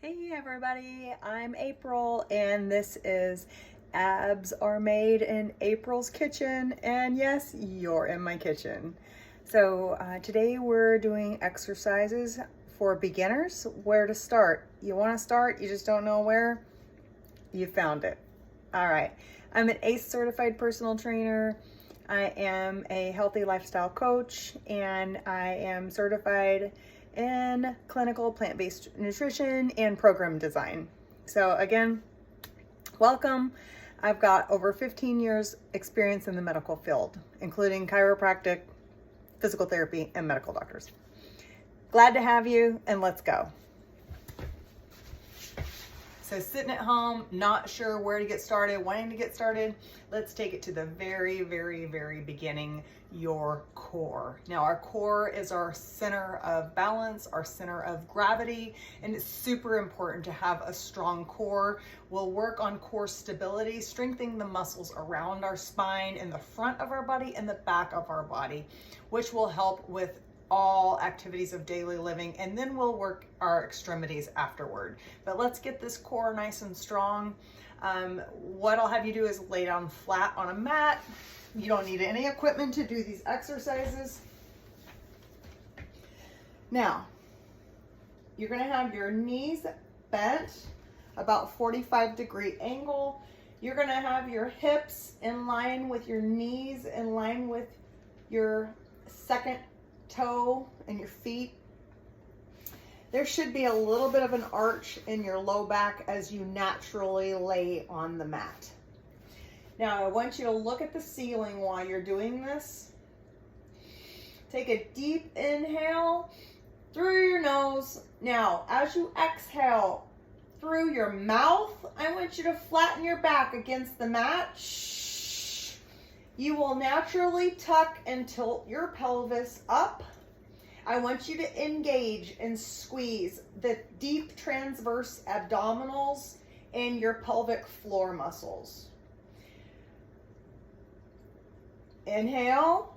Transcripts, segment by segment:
Hey everybody, I'm April and this is Abs Are Made in April's Kitchen, and yes, you're in my kitchen. So today we're doing exercises for beginners. Where to start? You want to start, you just don't know where? You found it. All right, I'm an ACE certified personal trainer. I am a healthy lifestyle coach, and I am certified in clinical plant-based nutrition and program design. So again, welcome. I've got over 15 years experience in the medical field, including chiropractic, physical therapy, and medical doctors. Glad to have you, and let's go. So sitting at home, not sure where to get started, wanting to get started, let's take it to the very, very, very beginning, your core. Now our core is our center of balance, our center of gravity, and it's super important to have a strong core. We'll work on core stability, strengthening the muscles around our spine, in the front of our body and the back of our body, which will help with all activities of daily living, and then we'll work our extremities afterward. But let's get this core nice and strong. What I'll have you do is lay down flat on a mat. You don't need any equipment to do these exercises. Now, you're gonna have your knees bent about 45-degree angle. You're gonna have your hips in line with your knees, in line with your second toe and your feet. There should be a little bit of an arch in your low back as you naturally lay on the mat. Now I want you to look at the ceiling while you're doing this. Take a deep inhale through your nose. Now as you exhale through your mouth, I want you to flatten your back against the mat. You will naturally tuck and tilt your pelvis up. I want you to engage and squeeze the deep transverse abdominals and your pelvic floor muscles. Inhale.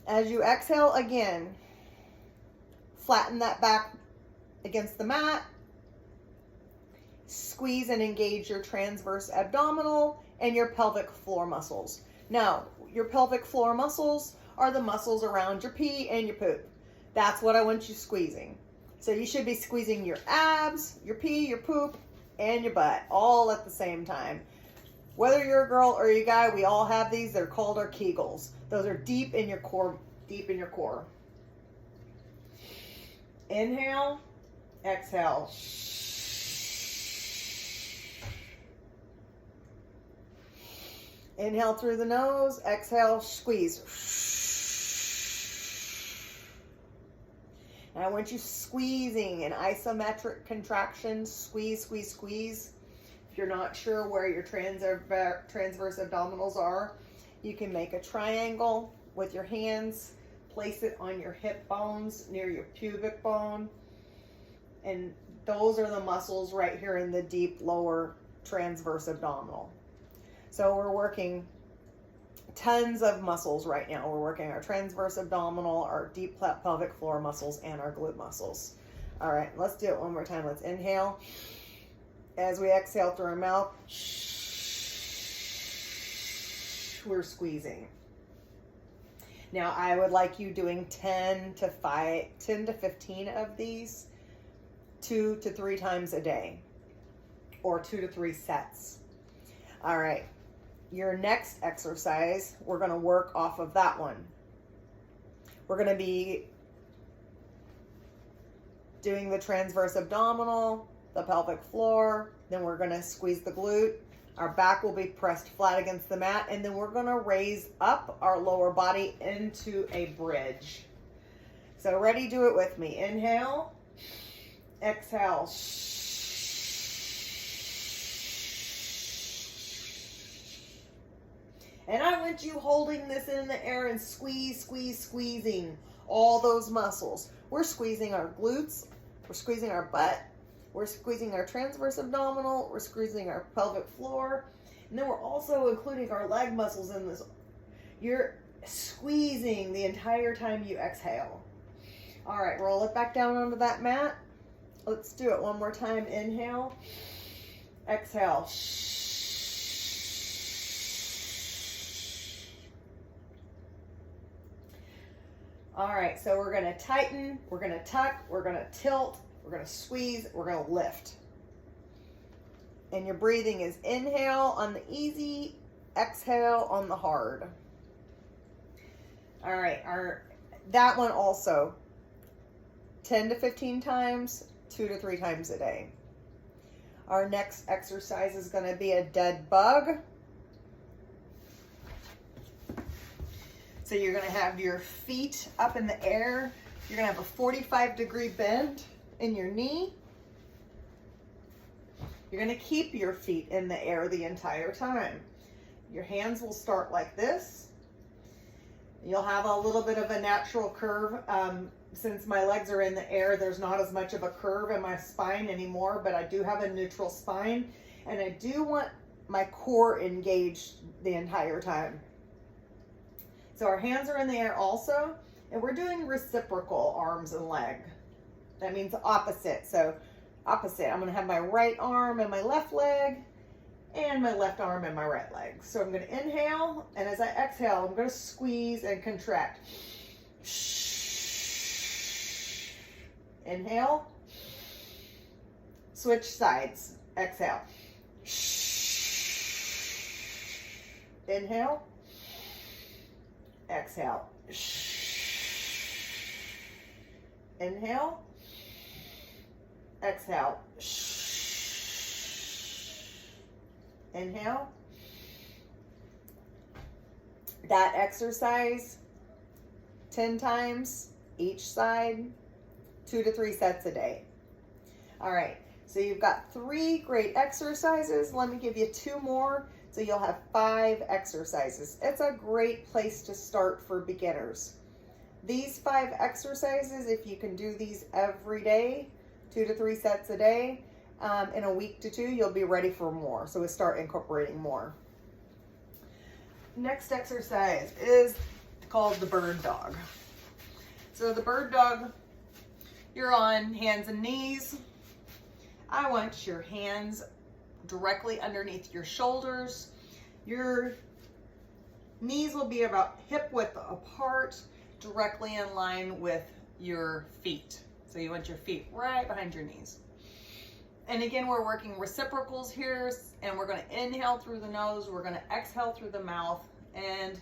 As you exhale again, flatten that back against the mat. Squeeze and engage your transverse abdominal and your pelvic floor muscles. Now, your pelvic floor muscles are the muscles around your pee and your poop. That's what I want you squeezing. So you should be squeezing your abs, your pee, your poop, and your butt all at the same time. Whether you're a girl or a guy, we all have these. They're called our Kegels. Those are deep in your core, deep in your core. Inhale, exhale. Inhale through the nose, exhale, squeeze. And I want you squeezing in isometric contractions. Squeeze, squeeze, squeeze. If you're not sure where your transverse abdominals are, you can make a triangle with your hands. Place it on your hip bones near your pubic bone. And those are the muscles right here in the deep lower transverse abdominal. So we're working tons of muscles right now. We're working our transverse abdominal, our deep pelvic floor muscles, and our glute muscles. All right, let's do it one more time. Let's inhale. As we exhale through our mouth, we're squeezing. Now I would like you doing 10 to 15 of these 2 to 3 times a day, or 2 to 3 sets. All right. Your next exercise, we're going to work off of that one. We're going to be doing the transverse abdominal, the pelvic floor, then we're going to squeeze the glute. Our back will be pressed flat against the mat, and then we're going to raise up our lower body into a bridge. So ready? Do it with me. Inhale, exhale. And I want you holding this in the air and squeeze, squeeze, squeezing all those muscles. We're squeezing our glutes, we're squeezing our butt, we're squeezing our transverse abdominal, we're squeezing our pelvic floor, and then we're also including our leg muscles in this. You're squeezing the entire time you exhale. All right, roll it back down onto that mat. Let's do it one more time. Inhale, exhale. All right, so we're gonna tighten, we're gonna tuck, we're gonna tilt, we're gonna squeeze, we're gonna lift. And your breathing is inhale on the easy, exhale on the hard. All right, that one also 10 to 15 times, 2 to 3 times a day. Our next exercise is going to be a dead bug. So you're going to have your feet up in the air. You're going to have a 45-degree bend in your knee. You're going to keep your feet in the air the entire time. Your hands will start like this. You'll have a little bit of a natural curve. Since my legs are in the air, there's not as much of a curve in my spine anymore, but I do have a neutral spine, and I do want my core engaged the entire time. So our hands are in the air also, and we're doing reciprocal arms and leg. That means opposite. So opposite, I'm gonna have my right arm and my left leg, and my left arm and my right leg. So I'm gonna inhale, and as I exhale, I'm gonna squeeze and contract. Inhale, switch sides, exhale. Inhale, exhale. Inhale, exhale. Inhale. That exercise 10 times each side, 2 to 3 sets a day. All right, so you've got 3 great exercises. Let me give you 2 more, so you'll have 5 exercises. It's a great place to start for beginners. These 5 exercises, if you can do these every day, 2 to 3 sets a day, in a week to 2, you'll be ready for more. So we'll start incorporating more. Next exercise is called the bird dog. So the bird dog, you're on hands and knees. I want your hands directly underneath your shoulders. Your knees will be about hip width apart, directly in line with your feet. So you want your feet right behind your knees. And again, we're working reciprocals here, and we're going to inhale through the nose, we're going to exhale through the mouth, and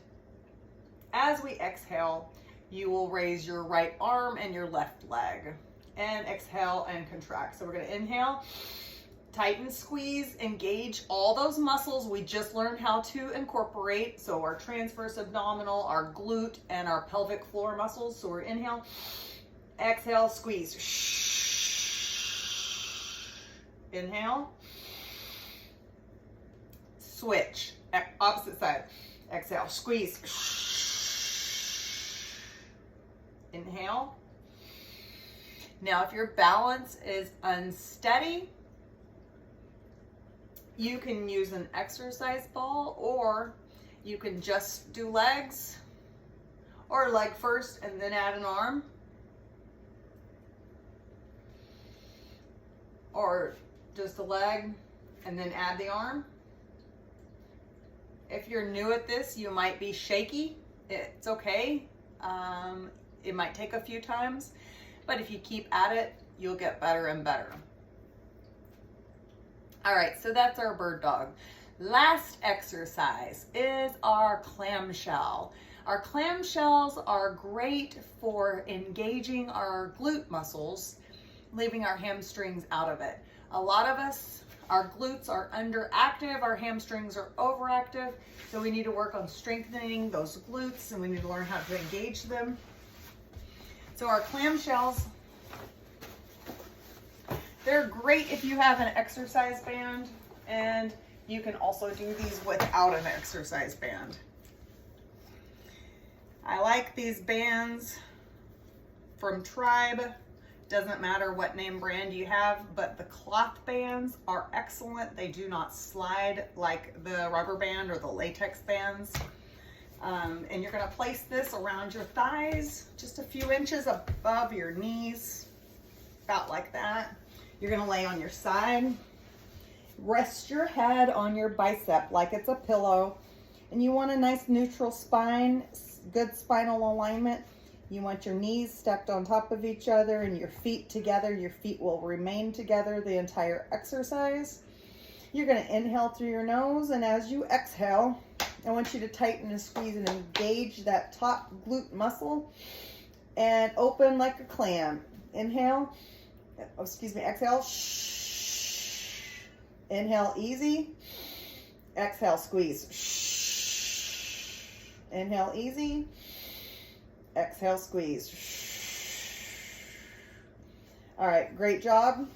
as we exhale, you will raise your right arm and your left leg, and exhale and contract. So we're going to inhale, tighten, squeeze, engage all those muscles we just learned how to incorporate. So our transverse abdominal, our glute, and our pelvic floor muscles. So we're inhale, exhale, squeeze. Inhale, switch, opposite side, exhale, squeeze. Inhale. Now if your balance is unsteady, you can use an exercise ball, or you can just do legs, or leg first and then add an arm, or just a leg and then add the arm. If you're new at this, you might be shaky. It's okay. It might take a few times, but if you keep at it, you'll get better and better. All right, so that's our bird dog. Last exercise is our clamshell. Our clamshells are great for engaging our glute muscles, leaving our hamstrings out of it. A lot of us, our glutes are underactive, our hamstrings are overactive, so we need to work on strengthening those glutes, and we need to learn how to engage them. So our clamshells, they're great if you have an exercise band, and you can also do these without an exercise band. I like these bands from Tribe. Doesn't matter what name brand you have, but the cloth bands are excellent. They do not slide like the rubber band or the latex bands. And you're gonna place this around your thighs, just a few inches above your knees, about like that. You're gonna lay on your side. Rest your head on your bicep like it's a pillow. And you want a nice neutral spine, good spinal alignment. You want your knees stacked on top of each other and your feet together. Your feet will remain together the entire exercise. You're gonna inhale through your nose, and as you exhale, I want you to tighten and squeeze and engage that top glute muscle and open like a clam. Inhale, exhale. Inhale, easy. Exhale, squeeze. Inhale, easy. Exhale, squeeze. All right, great job.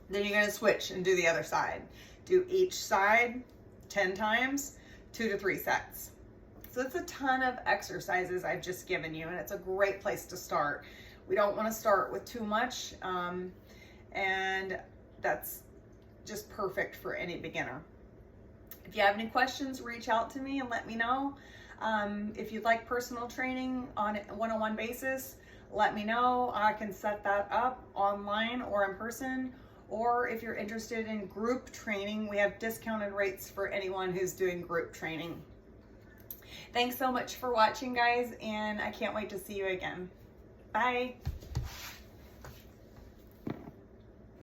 Then you're gonna switch and do the other side. Do each side 10 times, 2 to 3 sets. So it's a ton of exercises I've just given you, and it's a great place to start. We don't want to start with too much, and that's just perfect for any beginner. If you have any questions, reach out to me and let me know. If you'd like personal training on a one-on-one basis, let me know. I can set that up online or in person. Or if you're interested in group training, we have discounted rates for anyone who's doing group training. Thanks so much for watching, guys, and I can't wait to see you again. Bye.